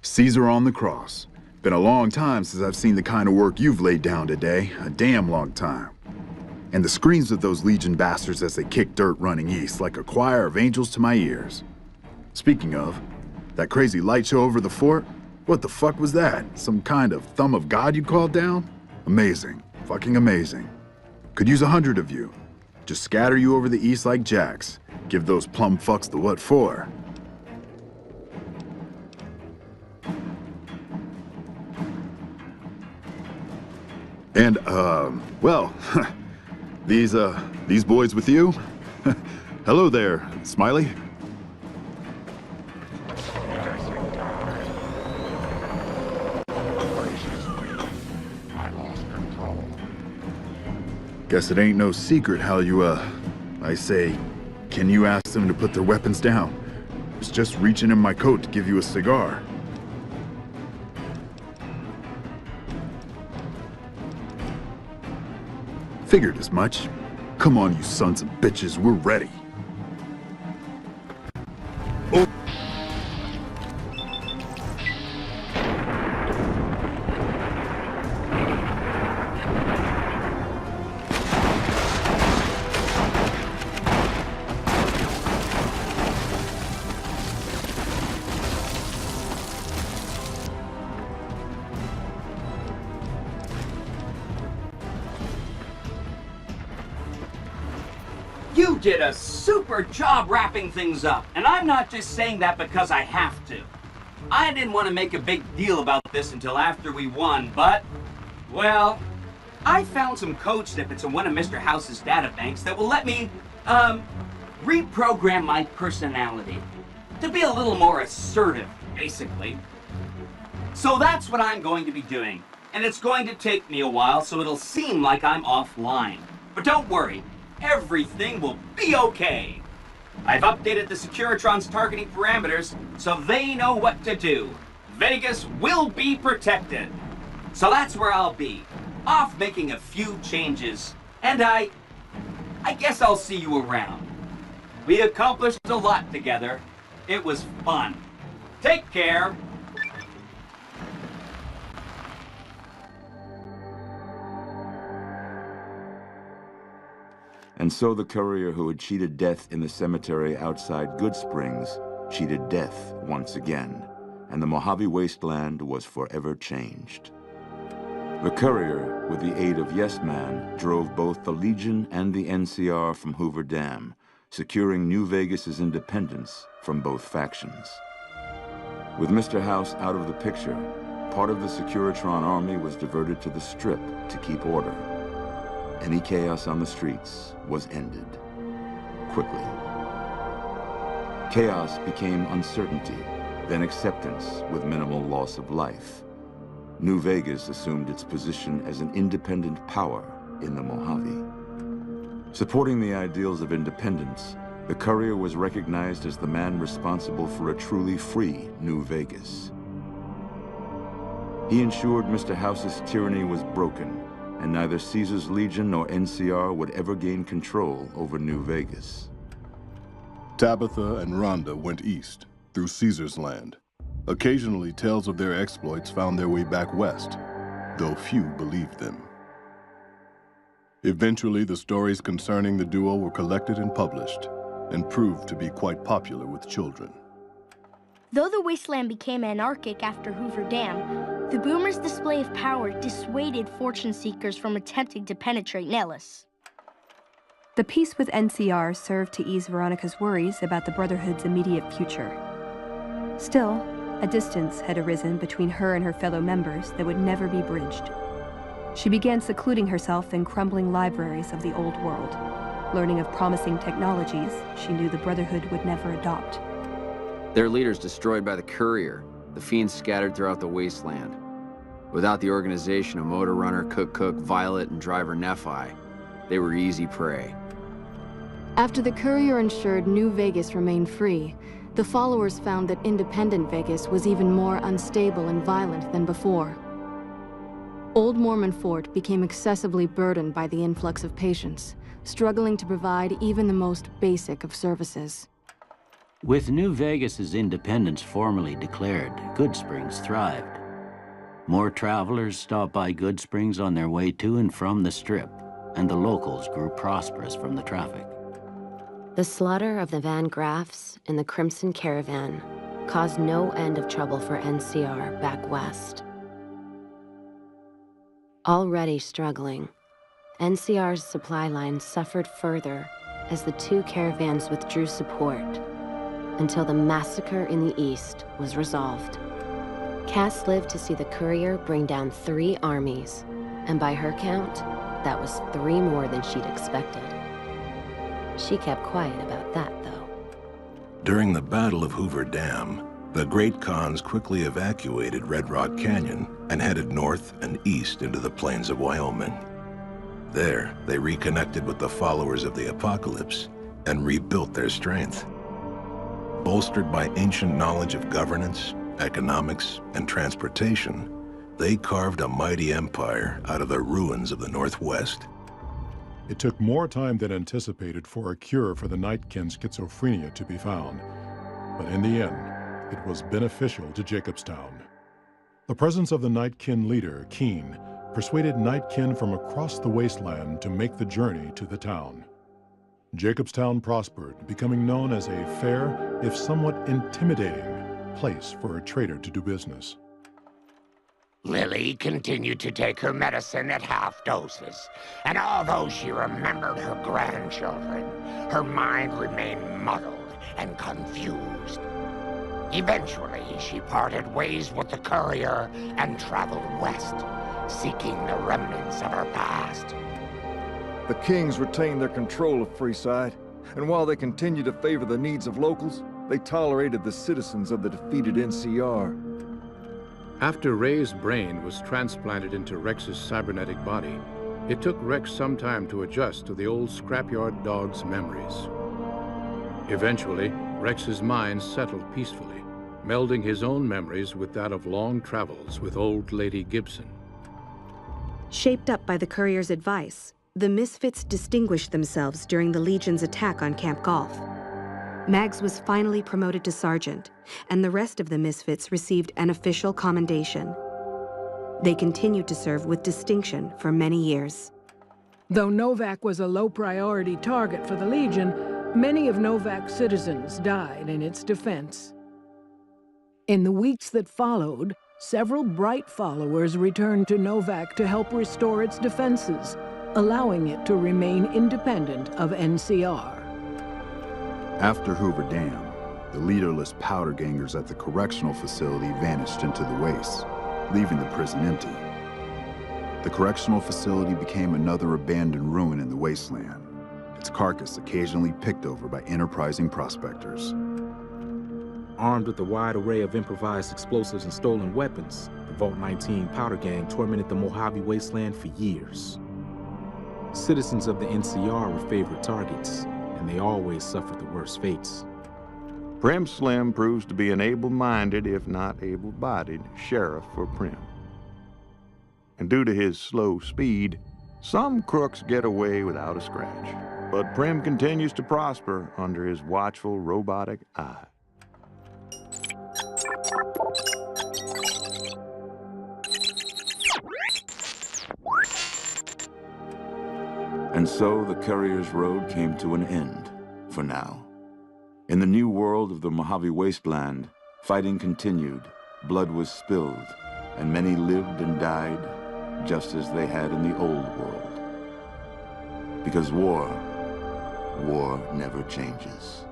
Caesar on the cross. Been a long time since I've seen the kind of work you've laid down today. A damn long time. And the screams of those Legion bastards as they kick dirt running east like a choir of angels to my ears. Speaking of, that crazy light show over the fort? What the fuck was that? Some kind of thumb of God you called down? Amazing. Fucking amazing. Could use 100 of you. Just scatter you over the east like jacks. Give those plum fucks the what for. And, well, these boys with you? Hello there, Smiley. Guess it ain't no secret how you, I say, can you ask them to put their weapons down? I was just reaching in my coat to give you a cigar. Figured as much. Come on, you sons of bitches, we're ready. Oh. You did a super job wrapping things up, and I'm not just saying that because I have to. I didn't want to make a big deal about this until after we won, but, well, I found some code snippets in one of Mr. House's databanks that will let me, reprogram my personality to be a little more assertive, basically. So that's what I'm going to be doing, and it's going to take me a while, so it'll seem like I'm offline. But don't worry. Everything will be okay. I've updated the Securitron's targeting parameters so they know what to do. Vegas will be protected. So that's where I'll be, off making a few changes. And I guess I'll see you around. We accomplished a lot together. It was fun. Take care. And so the courier who had cheated death in the cemetery outside Goodsprings cheated death once again, and the Mojave Wasteland was forever changed. The courier, with the aid of Yes Man, drove both the Legion and the NCR from Hoover Dam, securing New Vegas's independence from both factions. With Mr. House out of the picture, part of the Securitron army was diverted to the Strip to keep order. Any chaos on the streets was ended quickly. Chaos became uncertainty, then acceptance with minimal loss of life. New Vegas assumed its position as an independent power in the Mojave. Supporting the ideals of independence, the courier was recognized as the man responsible for a truly free New Vegas. He ensured Mr. House's tyranny was broken, and neither Caesar's Legion nor NCR would ever gain control over New Vegas. Tabitha and Rhonda went east, through Caesar's land. Occasionally, tales of their exploits found their way back west, though few believed them. Eventually, the stories concerning the duo were collected and published, and proved to be quite popular with children. Though the wasteland became anarchic after Hoover Dam, the Boomers' display of power dissuaded fortune seekers from attempting to penetrate Nellis. The peace with NCR served to ease Veronica's worries about the Brotherhood's immediate future. Still, a distance had arisen between her and her fellow members that would never be bridged. She began secluding herself in crumbling libraries of the old world, learning of promising technologies she knew the Brotherhood would never adopt. Their leaders destroyed by the courier, the fiends scattered throughout the wasteland. Without the organization of Motor Runner, Cook, Violet, and Driver Nephi, they were easy prey. After the courier ensured New Vegas remained free, the followers found that independent Vegas was even more unstable and violent than before. Old Mormon Fort became excessively burdened by the influx of patients, struggling to provide even the most basic of services. With New Vegas's independence formally declared, Goodsprings thrived. More travelers stopped by Goodsprings on their way to and from the Strip, and the locals grew prosperous from the traffic. The slaughter of the Van Graffs and the Crimson Caravan caused no end of trouble for NCR back west. Already struggling, NCR's supply line suffered further as the two caravans withdrew support until the massacre in the east was resolved. Cass lived to see the courier bring down 3 armies, and by her count, that was 3 more than she'd expected. She kept quiet about that, though. During the Battle of Hoover Dam, the Great Khans quickly evacuated Red Rock Canyon and headed north and east into the plains of Wyoming. There, they reconnected with the followers of the Apocalypse and rebuilt their strength. Bolstered by ancient knowledge of governance, economics, and transportation, they carved a mighty empire out of the ruins of the Northwest. It took more time than anticipated for a cure for the Nightkin schizophrenia to be found, but in the end, it was beneficial to Jacobstown. The presence of the Nightkin leader, Keen, persuaded Nightkin from across the wasteland to make the journey to the town. Jacobstown prospered, becoming known as a fair, if somewhat intimidating, place for a trader to do business. Lily continued to take her medicine at half doses, and although she remembered her grandchildren, her mind remained muddled and confused. Eventually, she parted ways with the courier and traveled west, seeking the remnants of her past. The Kings retained their control of Freeside, and while they continued to favor the needs of locals, they tolerated the citizens of the defeated NCR. After Ray's brain was transplanted into Rex's cybernetic body, it took Rex some time to adjust to the old scrapyard dog's memories. Eventually, Rex's mind settled peacefully, melding his own memories with that of long travels with old Lady Gibson. Shaped up by the courier's advice, the Misfits distinguished themselves during the Legion's attack on Camp Golf. Mags was finally promoted to sergeant, and the rest of the Misfits received an official commendation. They continued to serve with distinction for many years. Though Novak was a low-priority target for the Legion, many of Novak's citizens died in its defense. In the weeks that followed, several Bright followers returned to Novak to help restore its defenses, allowing it to remain independent of NCR. After Hoover Dam, the leaderless powder gangers at the correctional facility vanished into the wastes, leaving the prison empty. The correctional facility became another abandoned ruin in the wasteland, its carcass occasionally picked over by enterprising prospectors. Armed with a wide array of improvised explosives and stolen weapons, the Vault 19 powder gang tormented the Mojave Wasteland for years. Citizens of the NCR were favorite targets, and they always suffered the worst fates. Prim Slim proves to be an able-minded, if not able-bodied, sheriff for Prim. And due to his slow speed, some crooks get away without a scratch. But Prim continues to prosper under his watchful, robotic eye. And so the Courier's Road came to an end, for now. In the new world of the Mojave Wasteland, fighting continued, blood was spilled, and many lived and died just as they had in the old world. Because war never changes.